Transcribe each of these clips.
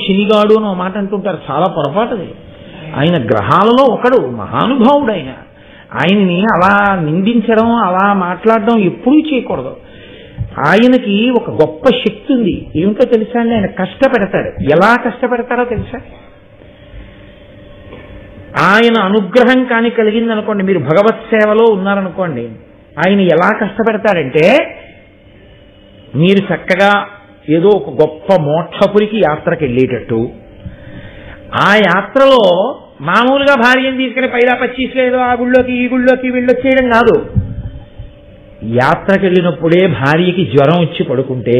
శనిగాడు అని మాట అంటుంటారు, చాలా పొరపాటుది. ఆయన గ్రహాలలో ఒకడు, మహానుభావుడు. ఆయనని అలా నిందించడం, అలా మాట్లాడడం ఎప్పుడూ చేయకూడదు. ఆయనకి ఒక గొప్ప శక్తి ఉంది. ఏమిటో తెలుసా అండి? ఆయన కష్టపెడతాడు. ఎలా కష్టపెడతారో తెలుసా? ఆయన అనుగ్రహం కానీ కలిగిందనుకోండి, మీరు భగవత్ సేవలో ఉన్నారనుకోండి, ఆయన ఎలా కష్టపెడతాడంటే, మీరు చక్కగా ఏదో ఒక గొప్ప మోక్షపురికి యాత్రకు వెళ్ళేటట్టు, ఆ యాత్రలో మామూలుగా భార్యను తీసుకుని పైలా పచ్చీస్ లేదో ఆ గుళ్ళోకి ఈ గుళ్ళోకి వీళ్ళొచ్చేయడం కాదు. యాత్రకు వెళ్ళినప్పుడే భార్యకి జ్వరం వచ్చి పడుకుంటే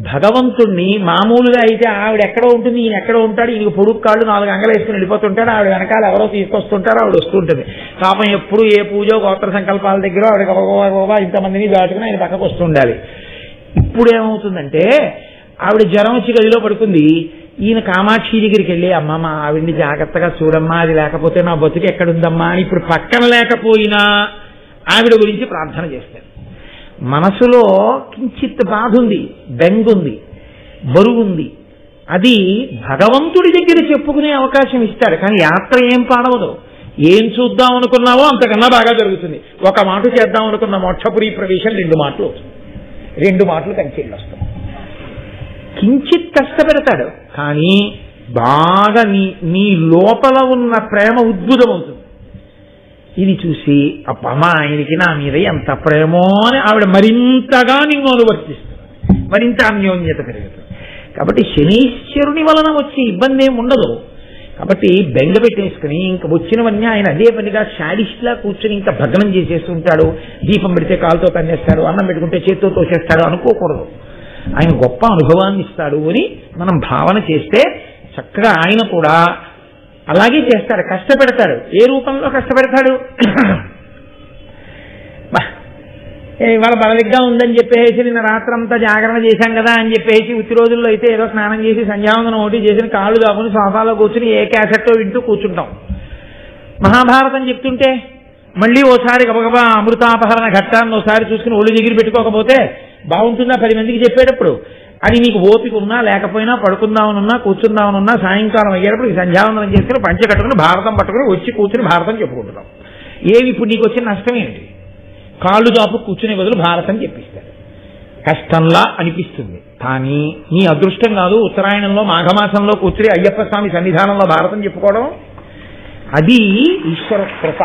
భగవంతుణ్ణి, మామూలుగా అయితే ఆవిడ ఎక్కడో ఉంటుంది, ఈయన ఎక్కడో ఉంటాడు, ఈయనకు పొడుగు కాళ్ళు 4 అంగలు వేసుకుని వెళ్ళిపోతుంటాడు, ఆవిడ వెనకాల ఎవరో తీసుకొస్తుంటారు, ఆవిడ వస్తుంటుంది. పాపం ఎప్పుడు ఏ పూజో గోత్ర సంకల్పాల దగ్గర ఆవిడ ఇంతమందిని దాటుకుని ఆయన పక్కకు వస్తుండాలి. ఇప్పుడు ఏమవుతుందంటే, ఆవిడ జ్వరం వచ్చి గదిలో పడుకుంది, ఈయన కామాక్షి దగ్గరికి వెళ్ళి, అమ్మ మా ఆవిడ్ని జాగ్రత్తగా చూడమ్మా, అది లేకపోతే నా బతుకు ఎక్కడుందమ్మా అని ఇప్పుడు పక్కన లేకపోయినా ఆవిడ గురించి ప్రార్థన చేస్తాడు. మనసులో కించిత్ బాధ ఉంది, బెంగుంది, బరువుంది. అది భగవంతుడి దగ్గర చెప్పుకునే అవకాశం ఇస్తాడు. కానీ యాత్ర ఏం పాడవదు. ఏం చూద్దాం అనుకున్నావో అంతకన్నా బాగా జరుగుతుంది. ఒక మాట చేద్దాం అనుకున్న మోక్షపురి ప్రవేశం 2 మాటలు అవుతుంది. 2 మాటలు కంచెళ్ళు వస్తాయి. కించిత్ కష్టపెడతాడు, కానీ బాగా నీ లోపల ఉన్న ప్రేమ ఉద్భుతమవుతుంది. ఇది చూసి అప్పమ్మా ఆయనకి నా మీద ఎంత ప్రేమో అని ఆవిడ మరింతగా నిన్ను అనువర్తిస్తుంది, మరింత అన్యోన్యత పెరుగుతుంది. కాబట్టి శనీశ్వరుని వలన వచ్చే ఇబ్బంది ఏమి ఉండదు. కాబట్టి బెంగ పెట్టేసుకుని ఇంకా వచ్చినవన్నీ ఆయన అదే పనిగా శాడిస్ట్లా కూర్చొని ఇంకా భగ్నం చేసేస్తుంటాడు. దీపం పెడితే కాలుతో తన్నేస్తాడు, అన్నం పెట్టుకుంటే చేతితో తోసేస్తాడు అనుకోకూడదు. ఆయన గొప్ప అనుభవాన్ని ఇస్తాడు అని మనం భావన చేస్తే చక్కగా ఆయన కూడా అలాగే చేస్తాడు, కష్టపెడతాడు. ఏ రూపంలో కష్టపెడతాడు? ఇవాళ బలదిగ్గా ఉందని చెప్పేసి నిన్న రాత్రంతా జాగరణ చేశాం కదా అని చెప్పేసి ఉత్తి రోజుల్లో అయితే ఏదో స్నానం చేసి సంధ్యావందనం ఒకటి చేసిన కాళ్ళు దాకుని సోఫాలో కూర్చుని ఏ క్యాసెట్టో వింటూ కూర్చుంటాం. మహాభారతం చెప్తుంటే మళ్ళీ ఓసారి గబగబా అమృతాపహరణ ఘట్టాన్ని ఒకసారి చూసుకుని ఒళ్ళు దగ్గర పెట్టుకోకపోతే బాగుంటుందా 10 మందికి చెప్పేటప్పుడు? అది నీకు ఓపిక ఉన్నా లేకపోయినా, పడుకుందామనున్నా కూర్చుందామనున్నా, సాయంకాలం అయ్యేటప్పుడు సంధ్యావందనం చేసుకుని పంచె కట్టుకుని భారతం పట్టుకుని వచ్చి కూర్చుని భారతం చెప్పుకుంటున్నాం. ఏమి ఇప్పుడు నీకు వచ్చిన నష్టం ఏంటి? కాళ్ళు దాపు కూర్చునే బదులు భారతం చెప్పిస్తాడు. కష్టంలా అనిపిస్తుంది, కానీ నీ అదృష్టం కాదు. ఉత్తరాయణంలో మాఘమాసంలో కూర్చుని అయ్యప్ప స్వామి సన్నిధానంలో భారతం చెప్పుకోవడం అది ఈశ్వర కృప.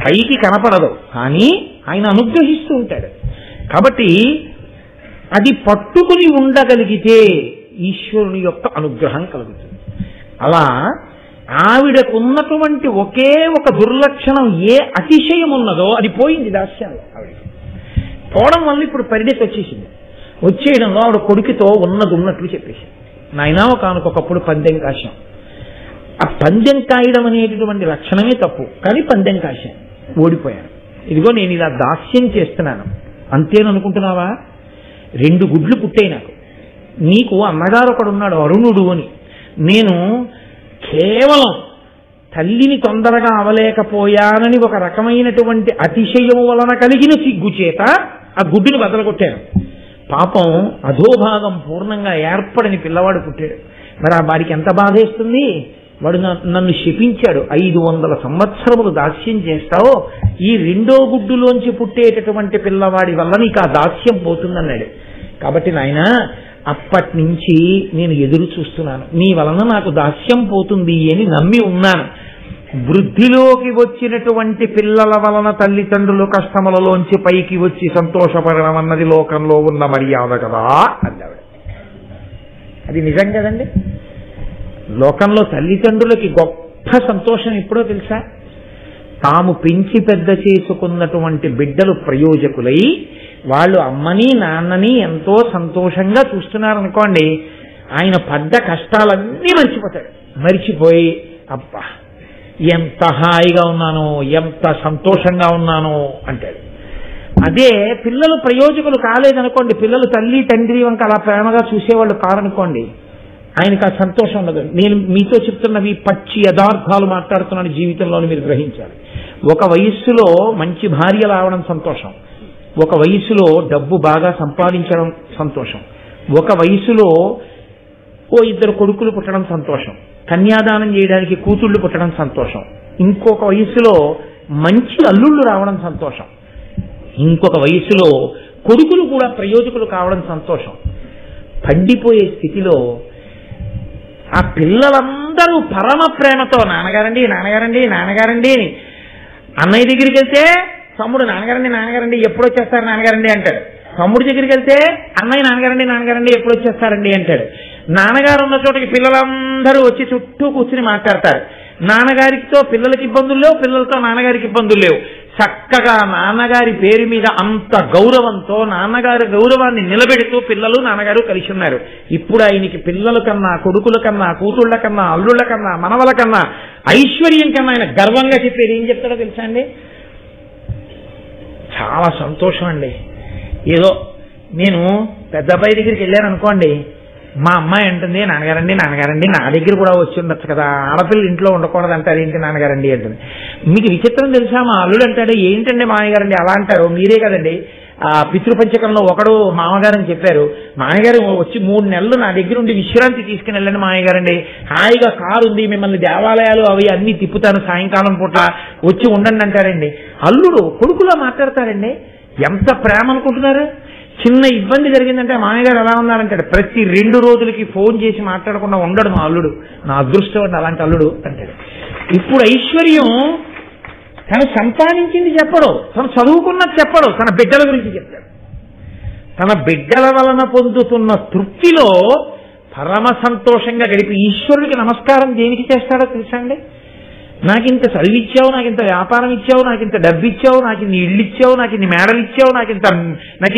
పైకి కనపడదు, కానీ ఆయన అనుగ్రహిస్తూ ఉంటాడు. కాబట్టి అది పట్టుకుని ఉండగలిగితే ఈశ్వరుని యొక్క అనుగ్రహం కలుగుతుంది. అలా ఆవిడకున్నటువంటి ఒకే ఒక దుర్లక్షణం, ఏ అతిశయం ఉన్నదో అది పోయింది దాస్యంలో. ఆవిడకి పోవడం వల్ల ఇప్పుడు పరిణతి వచ్చేసింది. వచ్చేయడంలో ఆవిడ కొడుకుతో ఉన్నట్లు చెప్పేసింది. నాయనా ఒకనకొకప్పుడు పందెం కాశాం. ఆ పందెం కాయడం అనేటటువంటి లక్షణమే తప్పు, కానీ పందెం కాశాను, ఓడిపోయాను. ఇదిగో నేను ఇలా దాస్యం చేస్తున్నాను అంతేననుకుంటున్నావా? 2 గుడ్లు పుట్టాయి నాకు. నీకు అన్నగారు ఒకడున్నాడు అరుణుడు అని. నేను కేవలం తల్లిని తొందరగా అవలేకపోయానని ఒక రకమైనటువంటి అతిశయం వలన కలిగిన సిగ్గు చేత ఆ గుడ్డుని బదలగొట్టాను. పాపం అధోభాగం పూర్ణంగా ఏర్పడని పిల్లవాడు పుట్టాడు. మరి ఆ వాడికి ఎంత బాధేస్తుంది? వాడు నన్ను శపించాడు, 500 సంవత్సరములు దాస్యం చేస్తావో ఈ 2వ గుడ్డులోంచి పుట్టేటటువంటి పిల్లవాడి వల్ల నీకు ఆ దాస్యం పోతుందన్నాడు. కాబట్టి నాయన అప్పటి నుంచి నేను ఎదురు చూస్తున్నాను, నీ వలన నాకు దాస్యం పోతుంది అని నమ్మి ఉన్నాను. వృద్ధిలోకి వచ్చినటువంటి పిల్లల వలన తల్లిదండ్రులు కష్టములలోంచి పైకి వచ్చి సంతోషపడడం అన్నది లోకంలో ఉన్న మర్యాద కదా అన్నాడు. అది నిజం కదండి. లోకంలో తల్లిదండ్రులకి గొప్ప సంతోషం ఎప్పుడో తెలుసా? తాము పెంచి పెద్ద చేసుకున్నటువంటి బిడ్డలు ప్రయోజకులై వాళ్ళు అమ్మని నాన్నని ఎంతో సంతోషంగా చూస్తున్నారనుకోండి, ఆయన పడ్డ కష్టాలన్నీ మర్చిపోతాడు. మర్చిపోయి అబ్బా ఎంత హాయిగా ఉన్నానో, ఎంత సంతోషంగా ఉన్నానో అంటాడు. అదే పిల్లలు ప్రయోజకులు కాలేదనుకోండి, పిల్లలు తల్లి తండ్రి వంక అలా ప్రేమగా చూసేవాళ్ళు కారనుకోండి, ఆయనకు ఆ సంతోషం ఉండదు. నేను మీతో చెప్తున్నవి పచ్చి యథార్థాలు మాట్లాడుతున్నాను, జీవితంలోని మీరు గ్రహించాలి. ఒక వయస్సులో మంచి భార్య రావడం సంతోషం, ఒక వయసులో డబ్బు బాగా సంపాదించడం సంతోషం, ఒక వయసులో 2 కొడుకులు పుట్టడం సంతోషం, కన్యాదానం చేయడానికి కూతుళ్ళు పుట్టడం సంతోషం, ఇంకొక వయసులో మంచి అల్లుళ్ళు రావడం సంతోషం, ఇంకొక వయసులో కొడుకులు కూడా ప్రయోజకులు కావడం సంతోషం. పండిపోయే స్థితిలో ఆ పిల్లలందరూ పరమ ప్రేమతో నాన్నగారండి నాన్నగారండి నాన్నగారండి అని, అన్నయ్య దగ్గరికి వెళ్తే తమ్ముడు నాన్నగారండి నాన్నగారండి ఎప్పుడు వచ్చేస్తారు నాన్నగారండి అంటాడు, తమ్ముడి దగ్గరికి వెళ్తే అన్నయ్య నాన్నగారండి నాన్నగారండి ఎప్పుడు వచ్చేస్తారండి అంటాడు. నాన్నగారు ఉన్న చోటకి పిల్లలందరూ వచ్చి చుట్టూ కూర్చుని మాట్లాడతారు. నాన్నగారితో పిల్లలకి ఇబ్బందులు లేవు, పిల్లలతో నాన్నగారికి ఇబ్బందులు లేవు. చక్కగా నాన్నగారి పేరు మీద అంత గౌరవంతో నాన్నగారి గౌరవాన్ని నిలబెడుతూ పిల్లలు నాన్నగారు కలిసి ఉన్నారు. ఇప్పుడు ఆయనకి పిల్లల కన్నా, కొడుకుల కన్నా, కూతుళ్ల కన్నా, అల్లుళ్ళ కన్నా, మనవల కన్నా, ఐశ్వర్యం కన్నా ఆయన గర్వంగా చెప్పేది ఏం చెప్తాడో తెలుసా అండి? చాలా సంతోషం అండి. ఏదో నేను పెద్ద అబ్బాయి దగ్గరికి వెళ్ళాను అనుకోండి, మా అమ్మాయి అంటుంది నాన్నగారండి నాన్నగారండి నా దగ్గర కూడా వచ్చి ఉండొచ్చు కదా, ఆడపిల్ల ఇంట్లో ఉండకూడదు అంటారు ఏంటి నాన్నగారండి అంటుంది. మీకు విచిత్రం తెలుసా, మా అల్లుడు అంటాడు ఏంటండి మామయ్యగారండి అలా అంటారు, మీరే కదండి ఆ పితృపంచకంలో ఒకడు మామగారని చెప్పారు, మామయ్యగారు వచ్చి 3 నెలలు నా దగ్గర ఉండి విశ్రాంతి తీసుకుని వెళ్ళండి మామయ్యగారండి, హాయిగా కారు ఉంది మిమ్మల్ని దేవాలయాలు అవి అన్ని తిప్పుతాను సాయంకాలం పూట వచ్చి ఉండండి అంటారండి. అల్లుడు కొడుకులో మాట్లాడతారండి. ఎంత ప్రేమ అనుకుంటున్నారు? చిన్న ఇబ్బంది జరిగిందంటే మామయ్యగారు ఎలా ఉన్నారంటాడు. ప్రతి 2 రోజులకి ఫోన్ చేసి మాట్లాడకుండా ఉండడు మా అల్లుడు. నా అదృష్టం అండి అలాంటి అల్లుడు అంటాడు. ఇప్పుడు ఐశ్వర్యం తను సంపాదించింది చెప్పడు, తను చదువుకున్నది చెప్పడు, తన బిడ్డల గురించి చెప్తాడు. తన బిడ్డల వలన పొందుతున్న తృప్తిలో పరమ సంతోషంగా గడిపి ఈశ్వరుడికి నమస్కారం దేనికి చేస్తాడో తెలుసా అండి? నాకింత చదివి ఇచ్చావు, నాకింత వ్యాపారం ఇచ్చావు, నాకింత డబ్బు ఇచ్చావు, నాకు ఇన్ని ఇళ్ళు ఇచ్చావు, నాకు ఇన్ని మేడలు ఇచ్చావు, నాకు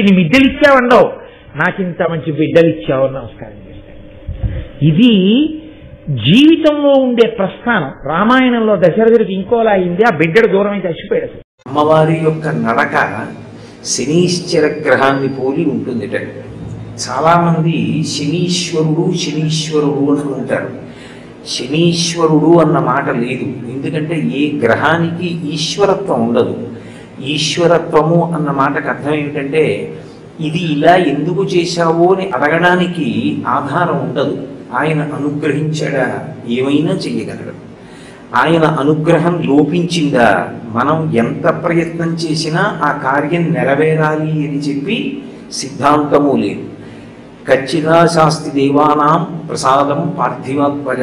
ఇన్ని మిద్దెలు ఇచ్చావు అండవు, నాకింత మంచి బిడ్డలు ఇచ్చావు అని నమస్కారం చేస్తాడు. ఇది జీవితంలో ఉండే ప్రస్థానం. రామాయణంలో దశరథుడికి ఇంకోలా అయింది, ఆ బిడ్డడు దూరం అయితే చచ్చిపోయాడు. అమ్మవారి యొక్క నడక శనీశ్చర గ్రహాన్ని పోలి ఉంటుందిట. చాలా మంది శనీశ్వరుడు శనీశ్వరుడు అంటుంటారు. శనీశ్వరుడు అన్న మాట లేదు, ఎందుకంటే ఏ గ్రహానికి ఈశ్వరత్వం ఉండదు. ఈశ్వరత్వము అన్న మాటకు అర్థం ఏమిటంటే ఇది ఇలా ఎందుకు చేశావో అని అడగడానికి ఆధారం ఉండదు. ఆయన అనుగ్రహించడా ఏమైనా చెయ్యగలడు. ఆయన అనుగ్రహం లోపించిందా మనం ఎంత ప్రయత్నం చేసినా ఆ కార్యం నెరవేరాలి అని చెప్పి సిద్ధాంతము లేదు. కచ్చిదా శాస్తి దేవానాం ప్రసాదం పార్థివాత్మజ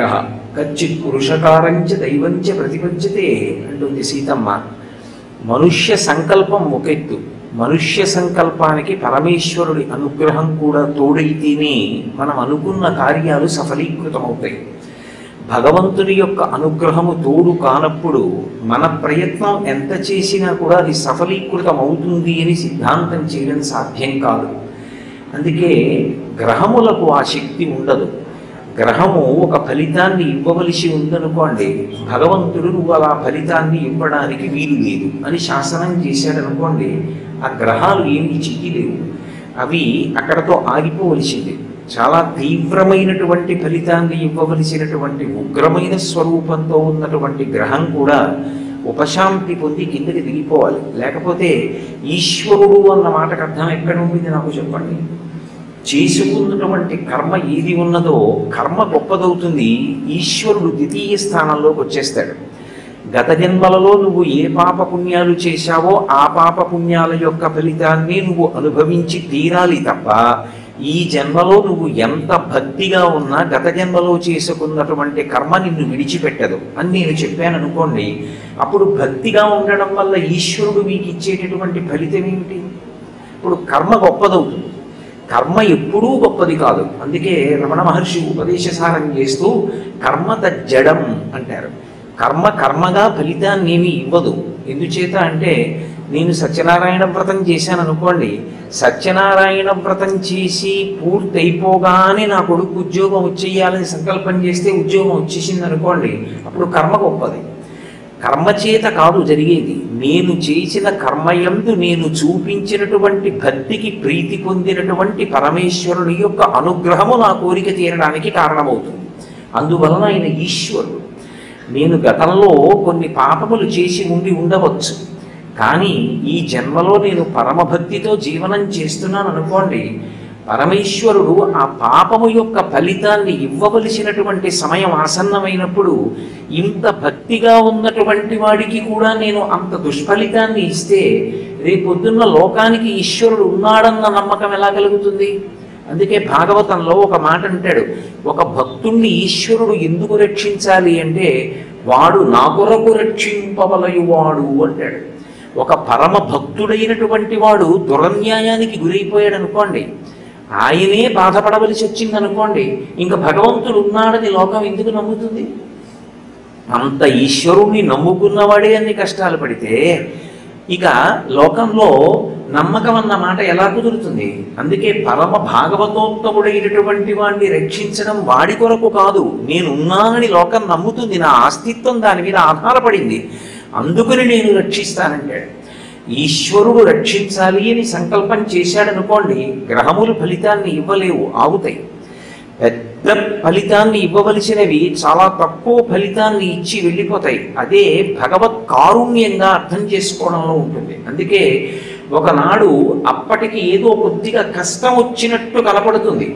కచ్చిత్ పురుషకారంచ దైవంచ ప్రతిపంచతే అంటుంది సీతమ్మ. మనుష్య సంకల్పం ఒక ఎత్తు, మనుష్య సంకల్పానికి పరమేశ్వరుడి అనుగ్రహం కూడా తోడైతేనే మనం అనుకున్న కార్యాలు సఫలీకృతమవుతాయి. భగవంతుడి యొక్క అనుగ్రహము తోడు కానప్పుడు మన ప్రయత్నం ఎంత చేసినా కూడా అది సఫలీకృతం అవుతుంది అని సిద్ధాంతం చేయడం సాధ్యం కాదు. అందుకే గ్రహములకు ఆ శక్తి ఉండదు. గ్రహము ఒక ఫలితాన్ని ఇవ్వవలసి ఉందనుకోండి, భగవంతుడు నువ్వు అలా ఫలితాన్ని ఇవ్వడానికి వీలు లేదు అని శాసనం చేశాడనుకోండి, ఆ గ్రహాలు ఏమీ చెయ్యలేవు, అవి అక్కడతో ఆగిపోవలసింది. చాలా తీవ్రమైనటువంటి ఫలితాన్ని ఇవ్వవలసినటువంటి ఉగ్రమైన స్వరూపంతో ఉన్నటువంటి గ్రహం కూడా ఉపశాంతి పొంది కిందకి దిగిపోవాలి. లేకపోతే ఈశ్వరుడు అన్న మాటకు అర్థం ఎక్కడ ఉంది నాకు చెప్పండి. చేసుకున్నటువంటి కర్మ ఏది ఉన్నదో కర్మ గొప్పదవుతుంది, ఈశ్వరుడు ద్వితీయ స్థానంలోకి వచ్చేస్తాడు. గత జన్మలలో నువ్వు ఏ పాప పుణ్యాలు చేశావో ఆ పాప పుణ్యాల యొక్క ఫలితాన్ని నువ్వు అనుభవించి తీరాలి తప్ప ఈ జన్మలో నువ్వు ఎంత భక్తిగా ఉన్నా గత జన్మలో చేసుకున్నటువంటి కర్మ నిన్ను విడిచిపెట్టదు అని నేను చెప్పాను అనుకోండి. అప్పుడు భక్తిగా ఉండడం వల్ల ఈశ్వరుడు మీకు ఇచ్చేటటువంటి ఫలితం ఏమిటి? ఇప్పుడు కర్మ గొప్పదవుతుంది. కర్మ ఎప్పుడూ గొప్పది కాదు. అందుకే రమణ మహర్షి ఉపదేశసారం చేస్తూ కర్మ తజ్జడం అంటారు. కర్మ కర్మగా ఫలితాన్ని ఏమీ ఇవ్వదు. ఎందుచేత అంటే నేను సత్యనారాయణ వ్రతం చేశాను అనుకోండి, సత్యనారాయణ వ్రతం చేసి పూర్తయిపోగానే నా కొడుకు ఉద్యోగం వచ్చేయాలని సంకల్పం చేస్తే ఉద్యోగం వచ్చేసింది అనుకోండి, అప్పుడు కర్మ గొప్పది. కర్మచేత కాదు జరిగేది, నేను చేసిన కర్మయందు నేను చూపించినటువంటి భక్తికి ప్రీతి పొందినటువంటి పరమేశ్వరుని యొక్క అనుగ్రహము నా కోరిక తీరడానికి కారణమవుతుంది. అందువలన ఆయన ఈశ్వరుడు. నేను గతంలో కొన్ని పాపములు చేసి ఉండవచ్చు, కానీ ఈ జన్మలో నేను పరమభక్తితో జీవనం చేస్తున్నాను అనుకోండి, పరమేశ్వరుడు ఆ పాపము యొక్క ఫలితాన్ని ఇవ్వవలసినటువంటి సమయం ఆసన్నమైనప్పుడు ఇంత భక్తిగా ఉన్నటువంటి వాడికి కూడా నేను అంత దుష్ఫలితాన్ని ఇస్తే రేపొద్దున్న లోకానికి ఈశ్వరుడు ఉన్నాడన్న నమ్మకం ఎలా కలుగుతుంది? అందుకే భాగవతంలో ఒక మాట అంటాడు, ఒక భక్తుణ్ణి ఈశ్వరుడు ఎందుకు రక్షించాలి అంటే వాడు నా కొరకు రక్షింపవలయువాడు అంటాడు. ఒక పరమ భక్తుడైనటువంటి వాడు దురన్యాయానికి గురైపోయాడు అనుకోండి, ఆయనే బాధపడవలసి వచ్చింది అనుకోండి, ఇంకా భగవంతుడు ఉన్నాడని లోకం ఎందుకు నమ్ముతుంది? అంత ఈశ్వరుణ్ణి నమ్ముకున్నవాడే అన్ని కష్టాలు పడితే ఇక లోకంలో నమ్మకం అన్న మాట ఎలా కుదురుతుంది? అందుకే పరమ భాగవతోత్తముడైనటువంటి వాడిని రక్షించడం వాడి కొరకు కాదు, నేనున్నానని లోకం నమ్ముతుంది, నా అస్తిత్వం దాని మీద ఆధారపడింది, అందుకని నేను రక్షిస్తానంటాడు. ఈశ్వరుడు రక్షించాలి అని సంకల్పం చేశాడనుకోండి, గ్రహములు ఫలితాన్ని ఇవ్వలేవు, ఆగుతాయి. పెద్ద ఫలితాన్ని ఇవ్వవలసినవి చాలా తక్కువ ఫలితాన్ని ఇచ్చి వెళ్ళిపోతాయి. అదే భగవత్ కారుణ్యంగా అర్థం చేసుకోవడంలో ఉంటుంది. అందుకే ఒకనాడు అప్పటికి ఏదో కొద్దిగా కష్టం వచ్చినట్టు కనపడుతుంది,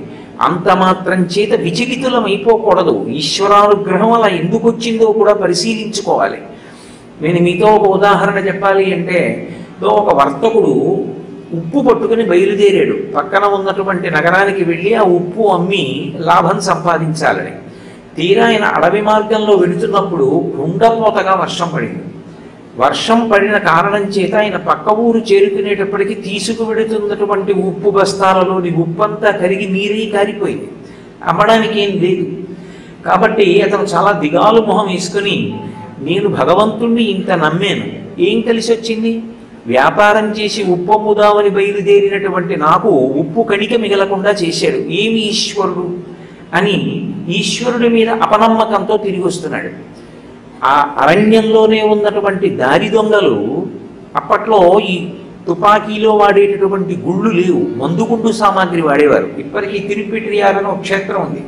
అంత మాత్రం చేత విచలితులం అయిపోకూడదు. ఈశ్వరానుగ్రహం అలా ఎందుకు వచ్చిందో కూడా పరిశీలించుకోవాలి. నేను మీతో ఒక ఉదాహరణ చెప్పాలి అంటే, ఒక వర్తకుడు ఉప్పు పట్టుకుని బయలుదేరాడు, పక్కన ఉన్నటువంటి నగరానికి వెళ్ళి ఆ ఉప్పు అమ్మి లాభం సంపాదించాలని. తీరా ఆయన అడవి మార్గంలో వెళుతున్నప్పుడు కుండపోతగా వర్షం పడింది. వర్షం పడిన కారణం చేత ఆయన పక్క ఊరు చేరుకునేటప్పటికి తీసుకువెడుతున్నటువంటి ఉప్పు బస్తాలలోని ఉప్పంతా కరిగి నీరై కారిపోయింది, అమ్మడానికి ఏం లేదు. కాబట్టి అతను చాలా దిగాలు మొహం వేసుకుని, నేను భగవంతుణ్ణి ఇంత నమ్మాను, ఏం కలిసి వచ్చింది? వ్యాపారం చేసి ఉప్పు అమ్ముదామని బయలుదేరినటువంటి నాకు ఉప్పు కణిక మిగలకుండా చేశాడు, ఏమి ఈశ్వరుడు అని ఈశ్వరుడి మీద అపనమ్మకంతో తిరిగి వస్తున్నాడు. ఆ అరణ్యంలోనే ఉన్నటువంటి దారి దొంగలు, అప్పట్లో ఈ తుపాకీలో వాడేటటువంటి గుళ్ళు లేవు, మందుగుండు సామాగ్రి వాడేవారు. ఇప్పటికీ తిరుపిట్రియాలని ఒక క్షేత్రం ఉంది,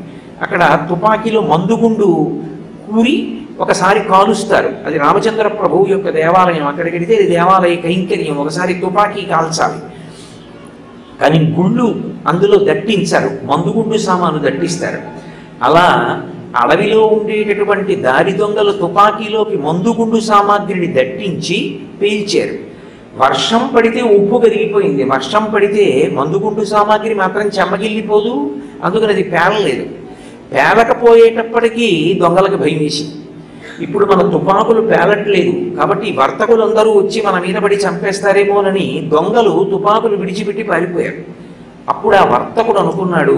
అక్కడ తుపాకీలో మందుగుండు కూరి ఒకసారి కాలుస్తారు. అది రామచంద్ర ప్రభువు యొక్క దేవాలయం, అక్కడికి వెళితే ఇది దేవాలయ కైంకర్యం, ఒకసారి తుపాకీ కాల్చాలి. కానీ గుళ్ళు అందులో దట్టించారు, మందుగుండు సామాను దట్టిస్తారు. అలా అడవిలో ఉండేటటువంటి దారి దొంగలు తుపాకీలోకి మందుగుండు సామాగ్రిని దట్టించి పేల్చారు. వర్షం పడితే ఉప్పు కరిగిపోయింది, వర్షం పడితే మందుగుండు సామాగ్రి మాత్రం చెమ్మగిల్లిపోదు, అందుకని అది పేలలేదు. పేలకపోయేటప్పటికీ దొంగలకు భయం వేసింది. ఇప్పుడు మన తుపాకులు పేలట్లేదు కాబట్టి వర్తకులందరూ వచ్చి మన మీద పడి చంపేస్తారేమోనని దొంగలు తుపాకులు విడిచిపెట్టి పారిపోయారు. అప్పుడు ఆ వర్తకుడు అనుకున్నాడు,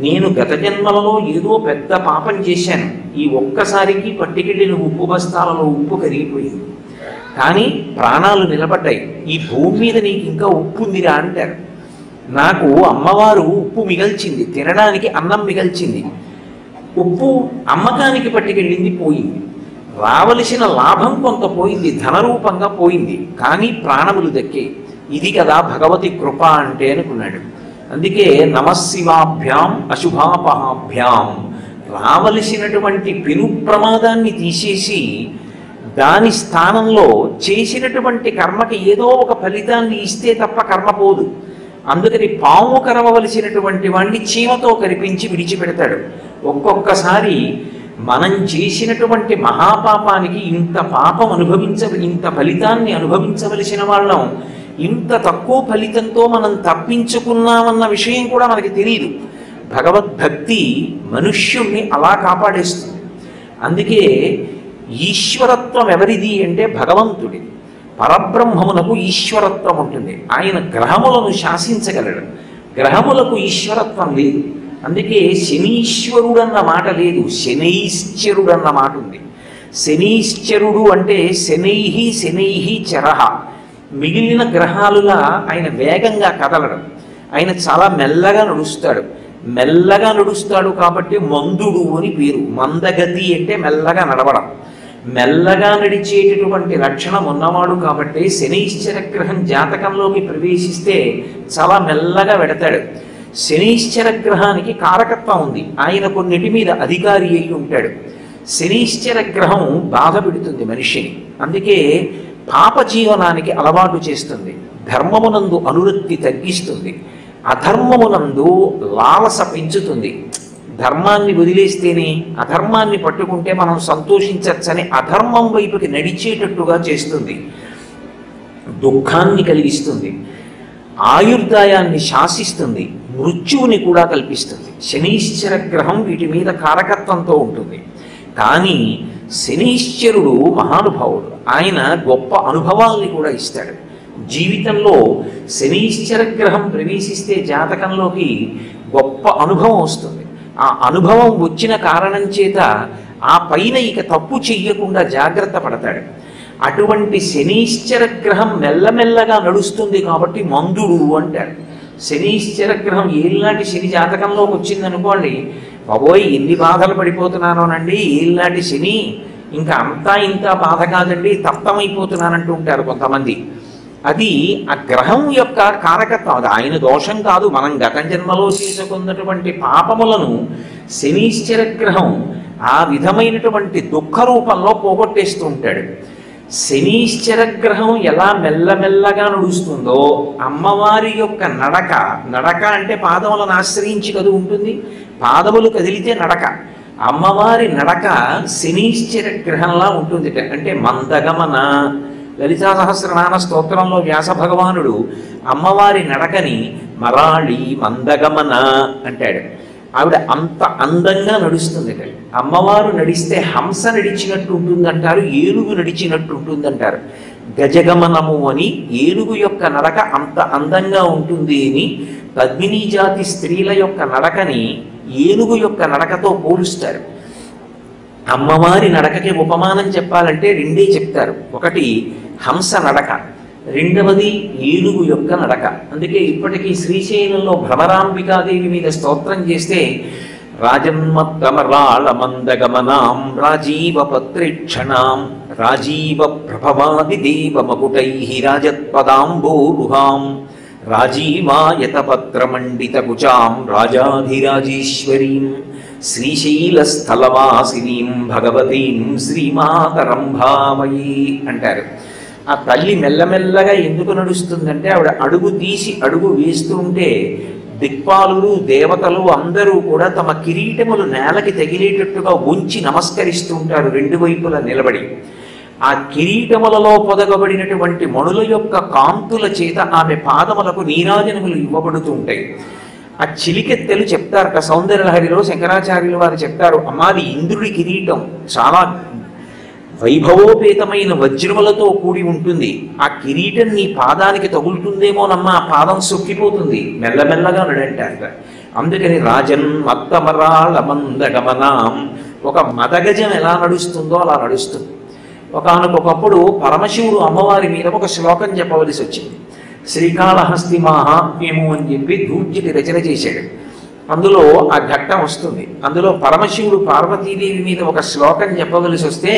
నేను గత జన్మలలో ఏదో పెద్ద పాపం చేశాను, ఈ ఒక్కసారికి పట్టుకెళ్ళిన ఉప్పు బస్తాలలో ఉప్పు కరిగిపోయింది, కానీ ప్రాణాలు నిలబడ్డాయి, ఈ భూమి మీద నీకు ఇంకా ఉప్పు ఉందిరా అంటారు. నాకు అమ్మవారు ఉప్పు మిగల్చింది, తినడానికి అన్నం మిగల్చింది, ఉప్పు అమ్మకానికి పట్టుకెళ్ళింది పోయింది, రావలసిన లాభం కొంత పోయింది, ధనరూపంగా పోయింది, కానీ ప్రాణములు దక్కే. ఇది కదా భగవతి కృప అంటే అనుకున్నాడు. అందుకే నమశివాభ్యాం అశుభాపహాభ్యాం, రావలసినటువంటి పెను ప్రమాదాన్ని తీసేసి దాని స్థానంలో చేసినటువంటి కర్మకి ఏదో ఒక ఫలితాన్ని ఇస్తే తప్ప కర్మ పోదు. అందుకని పాము కరవలసినటువంటి వాడిని చీమతో కరిపించి విడిచిపెడతాడు. ఒక్కొక్కసారి మనం చేసినటువంటి మహాపాపానికి ఇంత పాపం ఇంత ఫలితాన్ని అనుభవించవలసిన వాళ్ళం ఇంత తక్కువ ఫలితంతో మనం తప్పించుకున్నామన్న విషయం కూడా మనకి తెలియదు. భగవద్భక్తి మనుష్యుణ్ణి అలా కాపాడేస్తుంది. అందుకే ఈశ్వరత్వం ఎవరిది అంటే భగవంతుడి. పరబ్రహ్మమునకు ఈశ్వరత్వం ఉంటుంది, ఆయన గ్రహములను శాసించగలడు, గ్రహములకు ఈశ్వరత్వం లేదు. అందుకే శనీశ్వరుడు అన్న మాట లేదు, శనైశ్చరుడు అన్న మాట ఉంది. శనీశ్చరుడు అంటే శనైహి శనైహి చరహ, మిగిలిన గ్రహాలుగా ఆయన వేగంగా కదలడం, ఆయన చాలా మెల్లగా నడుస్తాడు. మెల్లగా నడుస్తాడు కాబట్టి మందుడు అని పేరు. మందగతి అంటే మెల్లగా నడవడం, మెల్లగా నడిచేటటువంటి లక్షణం ఉన్నవాడు కాబట్టి శనైశ్చర గ్రహం జాతకంలోకి ప్రవేశిస్తే చాలా మెల్లగా వెడతాడు. శనైశ్చర గ్రహానికి కారకత్వం ఉంది, ఆయన కొన్నిటి మీద అధికారి అయి ఉంటాడు. శనైశ్చర గ్రహం బాధ పెడుతుంది మనిషిని, అందుకే పాప జీవనానికి అలవాటు చేస్తుంది, ధర్మమునందు అనురక్తి తగ్గిస్తుంది. అధర్మమునందు లాలస పెంచుతుంది. ధర్మాన్ని వదిలేస్తేనే అధర్మాన్ని పట్టుకుంటే మనం సంతోషించచ్చని అధర్మం వైపుకి నడిచేటట్టుగా చేస్తుంది, దుఃఖాన్ని కలిగిస్తుంది, ఆయుర్దాయాన్ని శాసిస్తుంది, మృత్యువుని కూడా కల్పిస్తుంది. శనీశ్చర గ్రహం వీటి మీద కారకత్వంతో ఉంటుంది. కానీ శనీశ్వరుడు మహానుభావుడు, ఆయన గొప్ప అనుభవాల్ని కూడా ఇస్తాడు. జీవితంలో శనీశ్చర గ్రహం ప్రవేశిస్తే జాతకంలోకి గొప్ప అనుభవం వస్తుంది. ఆ అనుభవం వచ్చిన కారణం చేత ఆ పైన ఇక తప్పు చెయ్యకుండా జాగ్రత్త పడతాడు. అటువంటి శనీశ్చర గ్రహం మెల్లమెల్లగా నడుస్తుంది కాబట్టి మందుడు అంటాడు. శనీశ్చర గ్రహం ఏళ్ళనాటి శని జాతకంలోకి వచ్చిందనుకోండి, బాబోయ్ ఎన్ని బాధలు పడిపోతున్నానోనండి, ఏళ్ళనాటి శని ఇంకా అంతా ఇంత బాధ కాదండి, తప్తమైపోతున్నానంటూ ఉంటారు కొంతమంది. అది ఆ గ్రహం యొక్క కారకత్వం, అది ఆయన దోషం కాదు. మనం గత జన్మలో చేసుకున్నటువంటి పాపములను శనీశ్చర గ్రహం ఆ విధమైనటువంటి దుఃఖ రూపంలో పోగొట్టేస్తూ ఉంటాడు. శనీశ్చర గ్రహం ఎలా మెల్లమెల్లగా నడుస్తుందో అమ్మవారి యొక్క నడక అంటే పాదములను ఆశ్రయించి కదు ఉంటుంది, పాదములు కదిలితే నడక. అమ్మవారి నడక శనీశ్చర గ్రహంలా ఉంటుంది. అంటే మందగమన. లలితా సహస్రనామ స్తోత్రంలో వ్యాస భగవానుడు అమ్మవారి నడకని మరాళి మందగమన అంటాడు. ఆవిడ అంత అందంగా నడుస్తుంది. అమ్మవారు నడిస్తే హంస నడిచినట్టు ఉంటుందంటారు, ఏనుగు నడిచినట్టు ఉంటుందంటారు. గజగమనము అని ఏనుగు యొక్క నడక అంత అందంగా ఉంటుంది అని పద్మినీ జాతి స్త్రీల యొక్క నడకని ఏనుగు యొక్క నడకతో పోలుస్తారు. అమ్మవారి నడకకి ఉపమానం చెప్పాలంటే రెండే చెప్తారు. ఒకటి హంస నడక, రెండవది ఏనుగు యొక్క నడక. అందుకే ఇప్పటికీ శ్రీశైలంలో భ్రమరాంబికాదేవి మీద స్తోత్రం చేస్తే రాజన్మత్తమరాళ మందగమనాం రాజీవ పత్రేక్షణాం రాజీవ ప్రభవాది దేవమకుటై రాజత్పదాంబోరుహాం రాజీవాయత పత్రమండిత కుచాం రాజాధిరాజేశ్వరీం శ్రీశైలస్థలవాసినీం భగవతీం శ్రీమాతరం భావయే అంటారు. ఆ తల్లి మెల్లమెల్లగా ఎందుకు నడుస్తుందంటే ఆవిడ అడుగు తీసి అడుగు వేస్తూ ఉంటే దిక్పాలురు దేవతలు అందరూ కూడా తమ కిరీటములు నేలకి తగిలేటట్టుగా ఉంచి నమస్కరిస్తూ ఉంటారు రెండు వైపులా నిలబడి. ఆ కిరీటములలో పొదగబడినటువంటి మణుల యొక్క కాంతుల చేత ఆమె పాదములకు నీరాజనములు ఇవ్వబడుతూ ఉంటాయి. ఆ చిలికెత్తెలు చెప్తారట సౌందర్యలహరిలో శంకరాచార్యులు వారు చెప్తారు, అమ్మాది ఇంద్రుడి కిరీటం చాలా వైభవోపేతమైన వజ్రములతో కూడి ఉంటుంది. ఆ కిరీటం నీ పాదానికి తగులుతుందేమోనమ్మా, ఆ పాదం సొక్కిపోతుంది, మెల్లమెల్లగా నడంటారు. అందుకని రాజన్ మత్తమరాళ మందగమనాం, ఒక మదగజం ఎలా నడుస్తుందో అలా నడుస్తుంది. ఒకనకొకప్పుడు పరమశివుడు అమ్మవారి మీద ఒక శ్లోకం చెప్పవలసి వచ్చింది. శ్రీకాళహస్తి మాహాత్మ్యము అని చెప్పి దూర్జటి రచన చేశాడు. అందులో ఆ ఘట్టం వస్తుంది. అందులో పరమశివుడు పార్వతీదేవి మీద ఒక శ్లోకం చెప్పవలసి వస్తే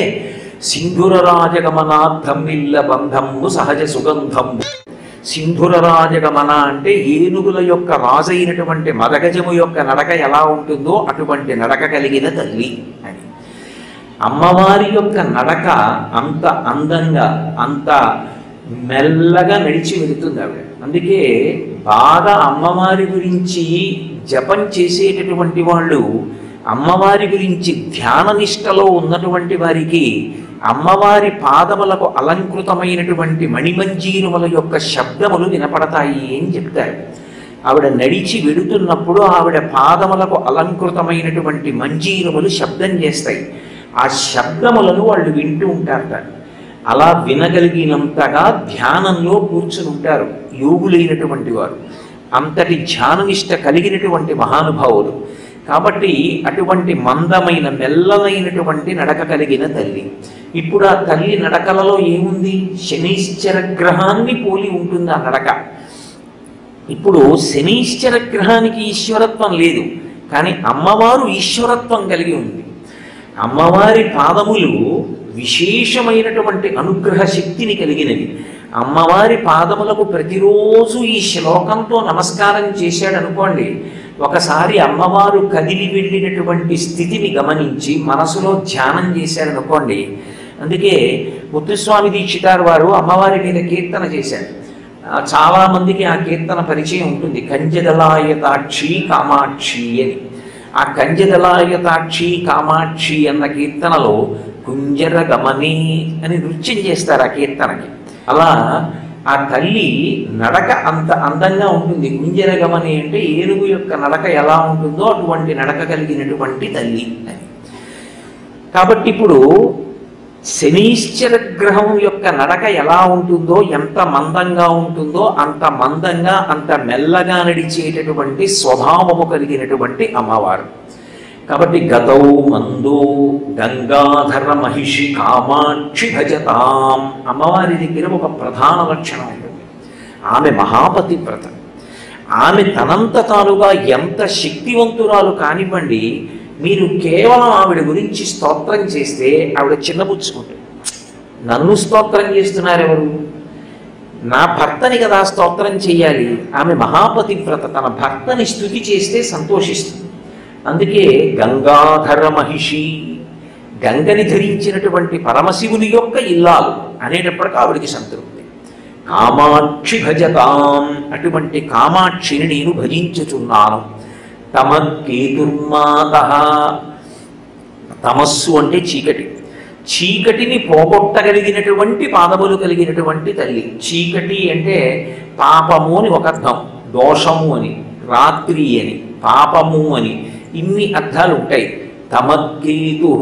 సింధుర రాజగమనార్థమిల్ల బంధంబు సహజ సుగంధంబు. సింధుర రాజగమన అంటే ఏనుగుల యొక్క రాజైనటువంటి మదగజము యొక్క నడక ఎలా ఉంటుందో అటువంటి నడక కలిగిన తల్లి అని. అమ్మవారి యొక్క నడక అంత అందంగా అంత మెల్లగా నడిచి వెళుతుంది ఆవిడ. అందుకే బాగా అమ్మవారి గురించి జపం చేసేటటువంటి వాళ్ళు, అమ్మవారి గురించి ధ్యాన నిష్టలో ఉన్నటువంటి వారికి అమ్మవారి పాదములకు అలంకృతమైనటువంటి మణిమంజీరుముల యొక్క శబ్దములు వినపడతాయి అని చెప్తారు. ఆవిడ నడిచి వెడుతున్నప్పుడు ఆవిడ పాదములకు అలంకృతమైనటువంటి మంజీరములు శబ్దం చేస్తాయి. ఆ శబ్దములను వాళ్ళు వింటూ ఉంటారట. అలా వినగలిగినంతగా ధ్యానంలో కూర్చుని ఉంటారు యోగులైనటువంటి వారు. అంతటి ధ్యాననిష్ట కలిగినటువంటి మహానుభావులు. కాబట్టి అటువంటి మందమైన మెల్లనైనటువంటి నడక కలిగిన తల్లి. ఇప్పుడు ఆ తల్లి నడకలలో ఏముంది? శనీశ్చర గ్రహాన్ని పోలి ఉంటుంది ఆ నడక. ఇప్పుడు శనీశ్చర గ్రహానికి ఈశ్వరత్వం లేదు, కానీ అమ్మవారు ఈశ్వరత్వం కలిగి ఉంది. అమ్మవారి పాదములు విశేషమైనటువంటి అనుగ్రహ శక్తిని కలిగినవి. అమ్మవారి పాదములకు ప్రతిరోజు ఈ శ్లోకంతో నమస్కారం చేశాడనుకోండి, ఒకసారి అమ్మవారు కదిలి వెళ్ళినటువంటి స్థితిని గమనించి మనసులో ధ్యానం చేశాడనుకోండి. అందుకే ముత్తుస్వామి దీక్షితారు వారు అమ్మవారి మీద కీర్తన చేశారు. చాలా మందికి ఆ కీర్తన పరిచయం ఉంటుంది, కంజదలాయతాక్షి కామాక్షి అని. ఆ కంజదలాయతాక్షి కామాక్షి అన్న కీర్తనలో కుంజర గమని అని నృత్యం చేస్తారు ఆ కీర్తనకి. అలా ఆ తల్లి నడక అంత అందంగా ఉంటుంది. కుంజర గమని అంటే ఏనుగు యొక్క నడక ఎలా ఉంటుందో అటువంటి నడక కలిగినటువంటి తల్లి అని. కాబట్టి ఇప్పుడు శనీశ్చర గ్రహం యొక్క నడక ఎలా ఉంటుందో, ఎంత మందంగా ఉంటుందో అంత మందంగా అంత మెల్లగా నడిచేటటువంటి స్వభావము కలిగినటువంటి అమ్మవారు. కాబట్టి గతౌ మందో గంగాధర మహిషి కామాక్షి భజతాం. అమ్మవారి దగ్గర ఒక ప్రధాన లక్షణం ఉంటుంది, ఆమె మహాపతివ్రత. ఆమె తనంత తానుగా ఎంత శక్తివంతురాలు కానివ్వండి, మీరు కేవలం ఆవిడ గురించి స్తోత్రం చేస్తే ఆవిడ చిన్నబుచ్చుకుంటుంది. నన్ను స్తోత్రం చేస్తున్నారు ఎవరు? నా భర్తని కదా స్తోత్రం చేయాలి. ఆమె మహాపతివ్రత, తన భర్తని స్తుతి చేస్తే సంతోషిస్తుంది. అందుకే గంగాధర మహిషి, గంగని ధరించినటువంటి పరమశివుని యొక్క ఇల్లాలు అనేటప్పటికీ ఆవిడికి సంతృప్తి. కామాక్షి భజతాం, అటువంటి కామాక్షిని నేను భజించుచున్నాను. తమకేతుర్మాత, తమస్సు అంటే చీకటి, చీకటిని పోగొట్టగలిగినటువంటి పాదములు కలిగినటువంటి తల్లి. చీకటి అంటే పాపము అని ఒక అర్థం, దోషము అని, రాత్రి అని, పాపము అని, ఇన్ని అర్థాలు ఉంటాయి. తమకేతు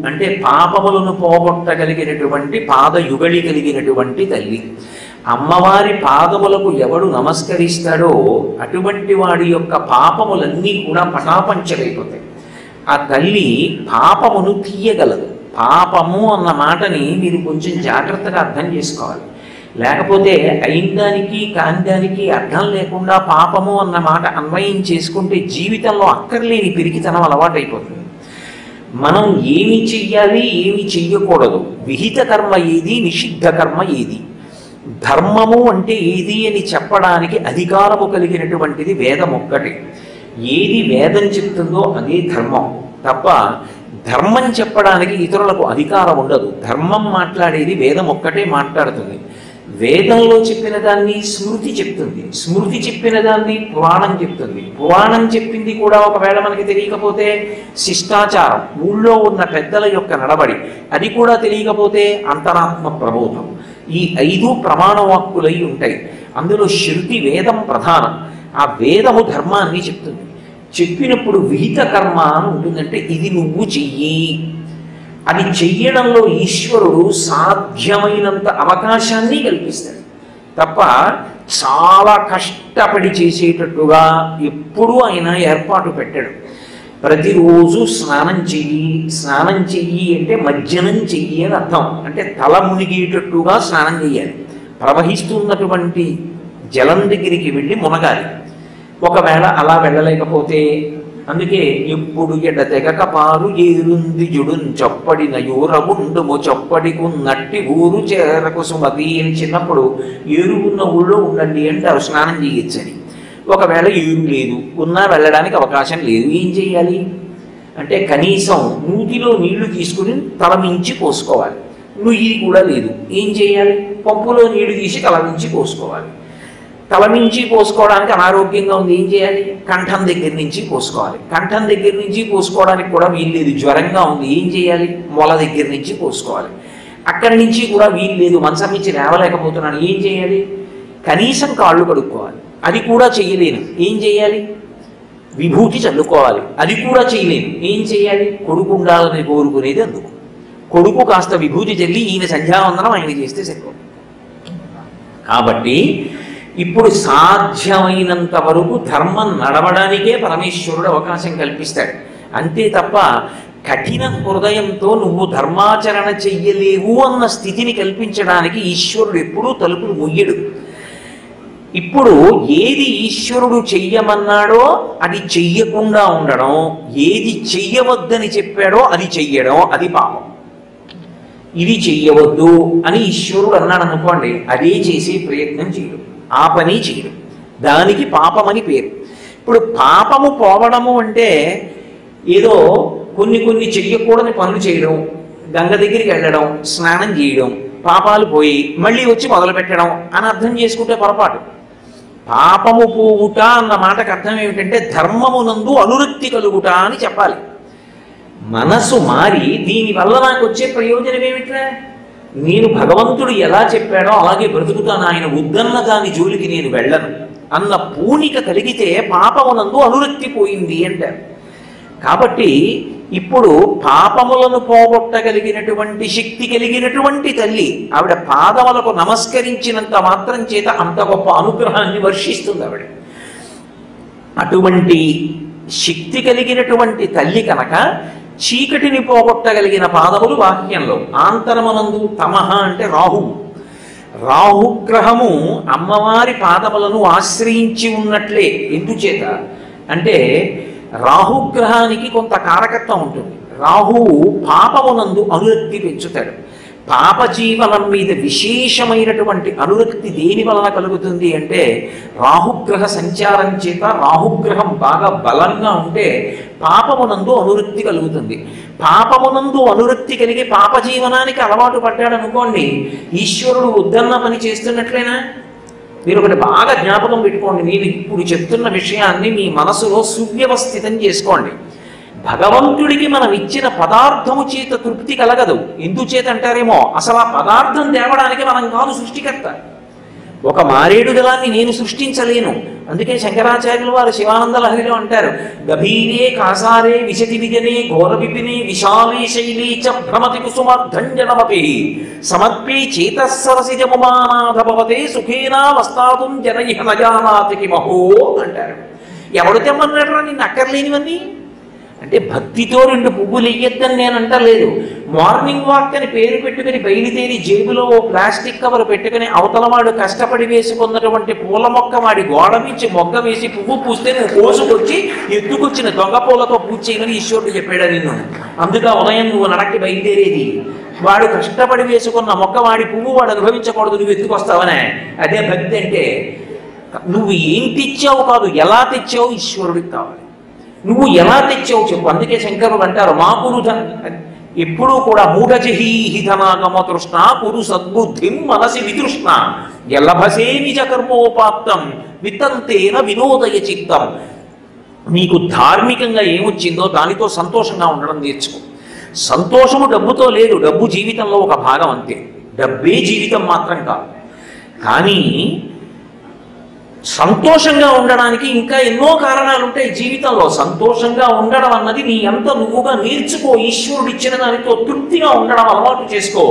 అంటే పాపములను పోగొట్టగలిగినటువంటి పాదయుగళి కలిగినటువంటి తల్లి. అమ్మవారి పాదములకు ఎవడు నమస్కరిస్తాడో అటువంటి వాడి యొక్క పాపములన్నీ కూడా పటాపంచలైపోతాయి. ఆ తల్లి పాపమును తీయగలదు. పాపము అన్న మాటని మీరు కొంచెం జాగ్రత్తగా అర్థం చేసుకోవాలి. లేకపోతే అయినదానికి కానిదానికి అర్థం లేకుండా పాపము అన్న మాట అన్వయం చేసుకుంటే జీవితంలో అక్కర్లేని పిరికితనం అలవాటైపోతుంది. మనం ఏమి చెయ్యాలి, ఏమి చెయ్యకూడదు, విహిత కర్మ ఏది, నిషిద్ధ కర్మ ఏది, ధర్మము అంటే ఏది అని చెప్పడానికి అధికారము కలిగినటువంటిది వేదం ఒక్కటి. ఏది వేదం చెప్తుందో అదే ధర్మం తప్ప ధర్మం చెప్పడానికి ఇతరులకు అధికారం ఉండదు. ధర్మం మాట్లాడేది వేదం ఒక్కటే మాట్లాడుతుంది. వేదంలో చెప్పిన దాన్ని స్మృతి చెప్తుంది, స్మృతి చెప్పిన దాన్ని పురాణం చెప్తుంది, పురాణం చెప్పింది కూడా ఒకవేళ మనకి తెలియకపోతే శిష్టాచారం, ఊళ్ళో ఉన్న పెద్దల యొక్క నడబడి, అది కూడా తెలియకపోతే అంతరాత్మ ప్రబోధం. ఈ 5 ప్రమాణ వాక్కులై ఉంటాయి. అందులో శృతి వేదం ప్రధానం. ఆ వేదము ధర్మాన్ని చెప్తుంది. చెప్పినప్పుడు విహిత కర్మ అని ఉంటుందంటే ఇది నువ్వు చెయ్యి. అది చెయ్యడంలో ఈశ్వరుడు సాధ్యమైనంత అవకాశాన్ని కల్పిస్తాడు తప్ప చాలా కష్టపడి చేసేటట్టుగా ఎప్పుడూ ఆయన ఏర్పాటు పెట్టాడు. ప్రతిరోజు స్నానం చెయ్యి, స్నానం చెయ్యి అంటే మజ్జనం చెయ్యి అని అర్థం. అంటే తల మునిగేటట్టుగా స్నానం చెయ్యాలి. ప్రవహిస్తున్నటువంటి జలం దగ్గరికి వెళ్ళి మునగాలి. ఒకవేళ అలా వెళ్ళలేకపోతే అందుకే ఎప్పుడు ఎడ తెగక పారు ఏరుంది జుడున్ చొప్పడిన యూరవుండుము చొప్పడికున్నట్టి ఊరు చేరకు సుమతి అని చిన్నప్పుడు ఏరు ఉన్న ఊళ్ళో ఉండండి అంటారు స్నానం చేయొచ్చని. ఒకవేళ ఏరు లేదు, ఉన్నా వెళ్ళడానికి అవకాశం లేదు, ఏం చేయాలి అంటే కనీసం నూతిలో నీళ్లు తీసుకుని తల మించి పోసుకోవాలి. నుయ్యి కూడా లేదు, ఏం చేయాలి? పంపులో నీళ్లు తీసి తల మించి పోసుకోవాలి. తల నుంచి పోసుకోవడానికి అనారోగ్యంగా ఉంది, ఏం చేయాలి? కంఠం దగ్గర నుంచి పోసుకోవాలి. కంఠం దగ్గర నుంచి పోసుకోవడానికి కూడా వీల్లేదు, జ్వరంగా ఉంది, ఏం చేయాలి? మొల దగ్గర నుంచి పోసుకోవాలి. అక్కడి నుంచి కూడా వీల్లేదు, మంచం నుంచి లేవలేకపోతున్నాను, ఏం చేయాలి? కనీసం కాళ్ళు కడుక్కోవాలి, అది కూడా చేయలేను, ఏం చేయాలి? విభూతి చల్లుకోవాలి, అది కూడా చేయలేను, ఏం చేయాలి? కొడుకు ఉండాలని కోరుకునేది అందుకు. కొడుకు కాస్త విభూతి చల్లి ఈయన సంధ్యావందనం ఆయన చేస్తే సరిపోతుంది. కాబట్టి ఇప్పుడు సాధ్యమైనంత వరకు ధర్మం నడవడానికే పరమేశ్వరుడు అవకాశం కల్పిస్తాడు. అంతే తప్ప కఠిన హృదయంతో నువ్వు ధర్మాచరణ చెయ్యలేవు అన్న స్థితిని కల్పించడానికి ఈశ్వరుడు ఎప్పుడూ తలుపులు ముయ్యడు. ఇప్పుడు ఏది ఈశ్వరుడు చెయ్యమన్నాడో అది చెయ్యకుండా ఉండడం, ఏది చెయ్యవద్దని చెప్పాడో అది చెయ్యడం, అది పాపం. ఇది చెయ్యవద్దు అని ఈశ్వరుడు అన్నాడు అనుకోండి, అదే చేసే ప్రయత్నం చేయడం, ఆ పని చేయడం, దానికి పాపమని పేరు. ఇప్పుడు పాపము పోవడము అంటే ఏదో కొన్ని చెయ్యకూడని పనులు చేయడం, గంగ దగ్గరికి వెళ్ళడం, స్నానం చేయడం, పాపాలు పోయి మళ్ళీ వచ్చి మొదలు పెట్టడం అని అర్థం చేసుకుంటే పొరపాటు. పాపము పోవుట అన్న మాటకు అర్థం ఏమిటంటే ధర్మమునందు అనురక్తి కలుగుట అని చెప్పాలి. మనసు మారి దీనివల్ల నాకు వచ్చే ప్రయోజనం ఏమిట్రా, నేను భగవంతుడు ఎలా చెప్పాడో అలాగే బ్రతుకుతాను, ఆయన వద్దన్న దాని జోలికి నేను వెళ్ళను అన్న పూనిక కలిగితే పాపమునందు అనురక్తి పోయింది అంటారు. కాబట్టి ఇప్పుడు పాపములను పోగొట్టగలిగినటువంటి శక్తి కలిగినటువంటి తల్లి ఆవిడ పాదములకు నమస్కరించినంత మాత్రం చేత అంత గొప్ప అనుగ్రహాన్ని వర్షిస్తుంది ఆవిడ. అటువంటి శక్తి కలిగినటువంటి తల్లి కనుక చీకటిని పోగొట్టగలిగిన పాదములు వాక్యంలో. ఆంతరమనందు తమహ అంటే రాహువు. రాహుగ్రహము అమ్మవారి పాదములను ఆశ్రయించి ఉన్నట్లే. ఎందుచేత అంటే రాహుగ్రహానికి కొంత కారకత్వం ఉంటుంది. రాహువు పాపమునందు అనురక్తి పెంచుతాడు. పాప జీవనం మీద విశేషమైనటువంటి అనురక్తి దేని వలన కలుగుతుంది అంటే రాహుగ్రహ సంచారం చేత. రాహుగ్రహం బాగా బలంగా ఉంటే పాపమునందు అనురక్తి కలుగుతుంది. పాపమునందు అనురక్తి కలిగి పాప జీవనానికి అలవాటు పడ్డాడు అనుకోండి, ఈశ్వరుడు వద్దన్న పని చేస్తున్నట్లేనా? మీరు ఒకటి బాగా జ్ఞాపకం పెట్టుకోండి. నేను ఇప్పుడు చెప్తున్న విషయాన్ని మీ మనసులో సువ్యవస్థితం చేసుకోండి. భగవంతుడికి మనం ఇచ్చిన పదార్థము చేత తృప్తి కలగదు. ఎందుచేత అంటారేమో, అసలు ఆ పదార్థం తేవడానికి మనం కాదు సృష్టికర్త. ఒక మారేడు దళాన్ని నేను సృష్టించలేను. అందుకే శంకరాచార్యులు వారు శివానంద లహరిలో అంటారు, గభీరే కాసారే విశతి విజనే ఘోర విపినే విశాలే శైలీ చ భ్రమతి కుసుమర్ధంజనమపి సమర్పే చేతస్సరసిజముమానాథ భవతే సుఖేనా వస్తాతుం జనయిహ నజానాతికి మహో అంటారు. ఎవడు తెమ్మన్నాడు నిన్ను అక్కర్లేనివన్నీ అంటే భక్తితో 2 పువ్వులు వెయ్యొద్దని నేను అంటలేదు. మార్నింగ్ వాక్ అని పేరు పెట్టుకుని బయలుదేరి జేబులో ఓ ప్లాస్టిక్ కవర్ పెట్టుకుని అవతలవాడు కష్టపడి వేసుకున్నటువంటి పూల మొక్క వాడి గోడ నుంచి మొగ్గ వేసి పువ్వు పూస్తే నువ్వు కోసుకొచ్చి ఎత్తుకొచ్చిన దొంగ పూలతో పూజ చేయమని ఈశ్వరుడు చెప్పాడు నిన్ను. అందుకే ఉదయం నువ్వు నడక్కి బయలుదేరేది. వాడు కష్టపడి వేసుకున్న మొక్క వాడి పువ్వు వాడు అనుభవించకూడదు, నువ్వు ఎత్తుకొస్తావనే. అదే భక్తి అంటే. నువ్వు ఏం తెచ్చావు కాదు, ఎలా తెచ్చావు ఈశ్వరుడికి కావాలి. నువ్వు ఎలా తెచ్చావు చెప్పు. అందుకే శంకరుడు అంటారు, మా కురు ఎప్పుడూ కూడా మూఢజహీహి ధనాగమ తృష్ణ కురు సద్బుద్ధిం మనసి వితృష్ణ ఎల్లభసే నిజ కర్మోపాత్తం వితంతేన వినోదయ చిత్తం. నీకు ధార్మికంగా ఏమొచ్చిందో దానితో సంతోషంగా ఉండడం నేర్చుకో. సంతోషము డబ్బుతో లేదు, డబ్బు జీవితంలో ఒక భాగం అంతే. డబ్బే జీవితం మాత్రం కాదు. కానీ సంతోషంగా ఉండడానికి ఇంకా ఎన్నో కారణాలు ఉంటాయి జీవితంలో. సంతోషంగా ఉండడం అన్నది నీ అంత నువ్వుగా నేర్చుకో. ఈశ్వరుడు ఇచ్చిన దానితో తృప్తిగా ఉండడం అలవాటు చేసుకో.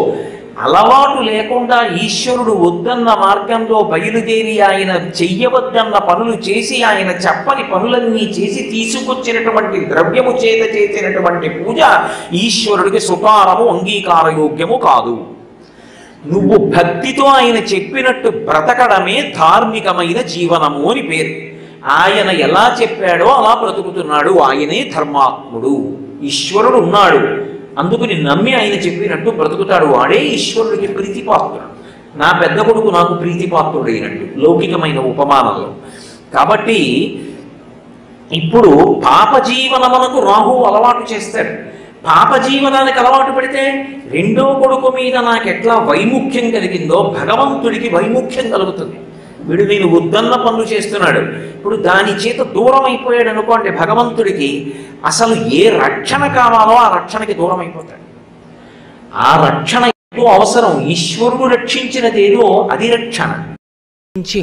అలవాటు లేకుండా ఈశ్వరుడు వద్దన్న మార్గంలో బయలుదేరి ఆయన చెయ్యవద్దన్న పనులు చేసి ఆయన చెప్పని పనులన్నీ చేసి తీసుకొచ్చినటువంటి ద్రవ్యము చేత చేసినటువంటి పూజ ఈశ్వరుడికి సుకారము అంగీకారయోగ్యము కాదు. నువ్వు భక్తితో ఆయన చెప్పినట్టు బ్రతకడమే ధార్మికమైన జీవనము అని పేరు. ఆయన ఎలా చెప్పాడో అలా బ్రతుకుతున్నాడు. ఆయనే ధర్మాత్ముడు. ఈశ్వరుడు ఉన్నాడు, అందుకుని నమ్మి ఆయన చెప్పినట్టు బ్రతుకుతాడు. వాడే ఈశ్వరుడికి ప్రీతిపాత్రుడు. నా పెద్ద కొడుకు నాకు ప్రీతిపాత్రుడైనట్టు లౌకికమైన ఉపమానంలో. కాబట్టి ఇప్పుడు పాప జీవనమునకు రాహువు అలవాటు చేస్తాడు. పాప జీవనానికి అలవాటు పడితే రెండో కొడుకు మీద నాకు ఎట్లా వైముఖ్యం కలిగిందో భగవంతుడికి వైముఖ్యం కలుగుతుంది. వీడు నేను వద్దన్న పనులు చేస్తున్నాడు, ఇప్పుడు దాని చేత దూరం అయిపోయాడు అనుకోండి భగవంతుడికి. అసలు ఏ రక్షణ కావాలో ఆ రక్షణకి దూరం అయిపోతాడు. ఆ రక్షణ ఎంతో అవసరం. ఈశ్వరుడు రక్షించినదేదో అది రక్షణ.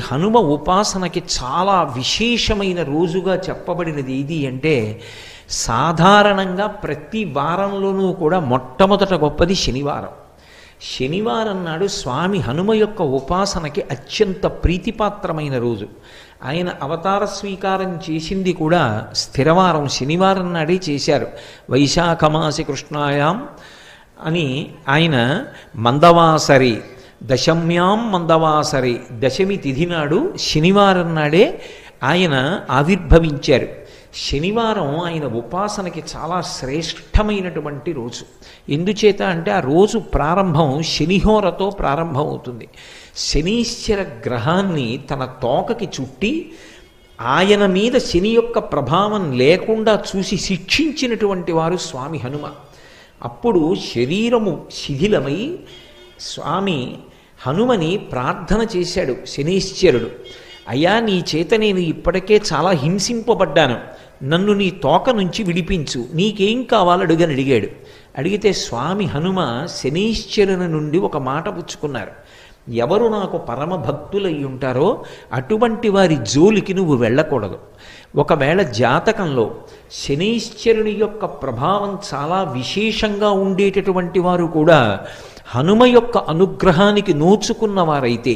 హనుమ ఉపాసనకి చాలా విశేషమైన రోజుగా చెప్పబడినది ఏది అంటే, సాధారణంగా ప్రతి వారంలోనూ కూడా మొట్టమొదట గొప్పది శనివారం. శనివారం నాడు స్వామి హనుమ యొక్క ఉపాసనకి అత్యంత ప్రీతిపాత్రమైన రోజు. ఆయన అవతార స్వీకారం చేసింది కూడా స్థిరవారం శనివారం నాడే చేశారు. వైశాఖమాసి కృష్ణాయాం అని ఆయన మందవాసరి దశమ్యాం మందవాసరి దశమి తిథి నాడు శనివారం నాడే ఆయన ఆవిర్భవించారు. శనివారం ఆయన ఉపాసనకి చాలా శ్రేష్టమైనటువంటి రోజు. ఎందుచేత అంటే ఆ రోజు ప్రారంభం శనిహోరతో ప్రారంభం అవుతుంది. శనీశ్వర గ్రహాన్ని తన తోకకి చుట్టి ఆయన మీద శని యొక్క ప్రభావం లేకుండా చూసి శిక్షించినటువంటి వారు స్వామి హనుమ. అప్పుడు శరీరము శిథిలమై స్వామి హనుమని ప్రార్థన చేశాడు శనీశ్చరుడు. అయ్యా, నీ చేత నేను ఇప్పటికే చాలా హింసింపబడ్డాను, నన్ను నీ తోక నుంచి విడిపించు, నీకేం కావాలో అడుగని అడిగాడు. అడిగితే స్వామి హనుమ శనీశ్చరుని నుండి ఒక మాట పుచ్చుకున్నారు. ఎవరు నాకు పరమ భక్తులై ఉంటారో అటువంటి వారి జోలికి నువ్వు వెళ్ళకూడదు. ఒకవేళ జాతకంలో శనీశ్చరుని యొక్క ప్రభావం చాలా విశేషంగా ఉండేటటువంటి వారు కూడా హనుమ యొక్క అనుగ్రహానికి నోచుకున్న వారైతే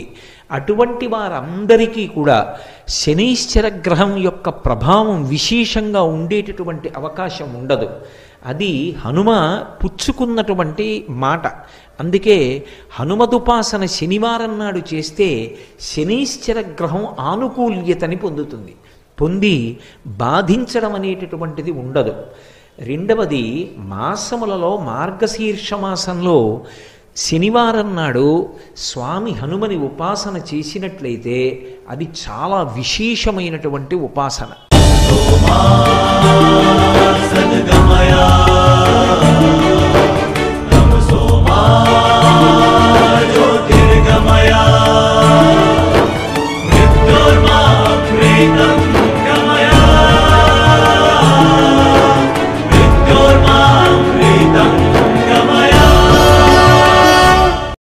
అటువంటి వారందరికీ కూడా శనీశ్చర గ్రహం యొక్క ప్రభావం విశేషంగా ఉండేటటువంటి అవకాశం ఉండదు. అది హనుమ పుచ్చుకున్నటువంటి మాట. అందుకే హనుమదుపాసన శనివారం నాడు చేస్తే శనీశ్చర గ్రహం ఆనుకూల్యతని పొందుతుంది, పొంది బాధించడం అనేటటువంటిది ఉండదు. రెండవది, మాసములలో మార్గశీర్ష మాసంలో శనివారం నాడు స్వామి హనుమని ఉపాసన చేసినట్లయితే అది చాలా విశేషమైనటువంటి ఉపాసన. Mrityurma